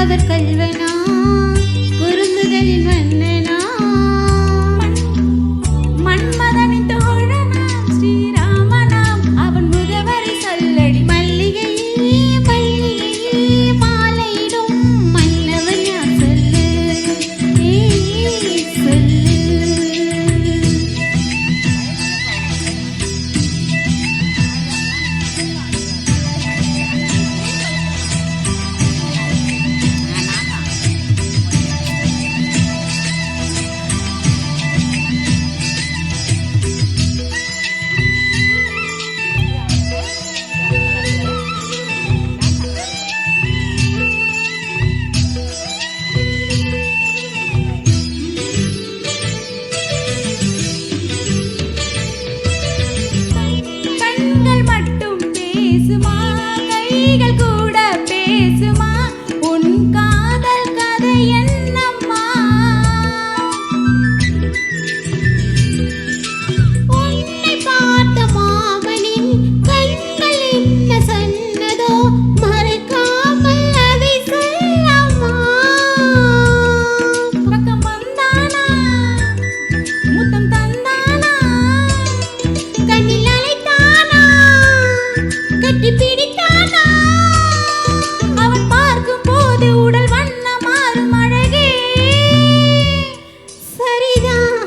அவர் கல்வனா குறும்புகளின் மன்னனா மன்மதனின் தோழனாம் ஸ்ரீராமனாம் அவன் முகவரி சொல்லடி மல்லிகையே மல்லிகையே மாலையிடும் மன்னவன் யார் சொல்லு சொல்லு பேசுமா கைகள் கூட பேசுமா உன் காதல் கதை என்னம்மா உன்னை பார்த்த மாமனின் கண்கள் என்ன சொன்னதோ மறைக்காமல் அதை சொல்லம்மா பக்கம் வந்தானா முத்தம் தந்தானா கண்ணில் அழைத்தானா கட்டி பிடித்தானா அவன் பார்க்கும் போது உடல் வண்ண மாறும் அழகே சரிதான்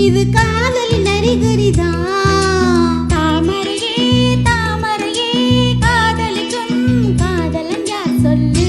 இது காதலின் அறிகுறிதான் தாமரையே தாமரையே காதலிக்கும் காதலன் யார் சொல்லு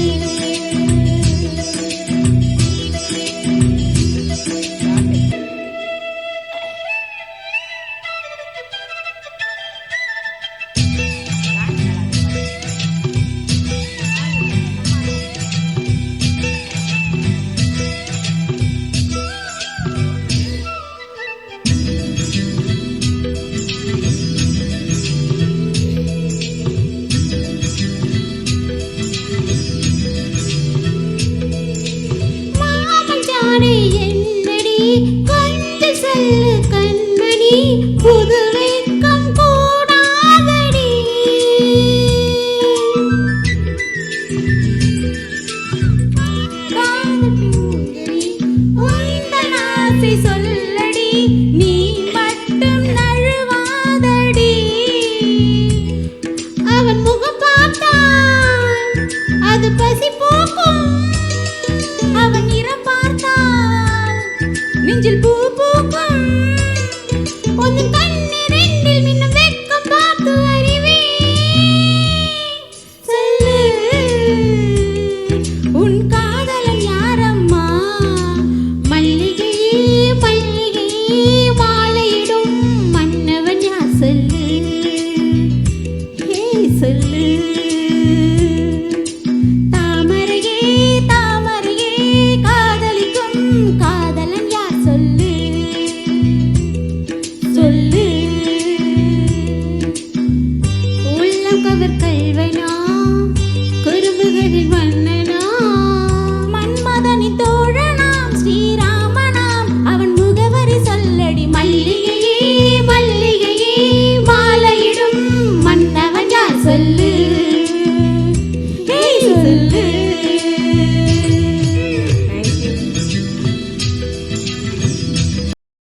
என்னடி கொஞ்சம் சொல்லு கண்மணி புது வெட்கம் கூடாதடி உந்தன் ஆசை சொல்லடி நீ மட்டும் நழுவாதடி அவன் முகம் பார்த்தான் அது பசி போக்கும் அவன் இரம் பார்த்தால் நெஞ்சில் பூ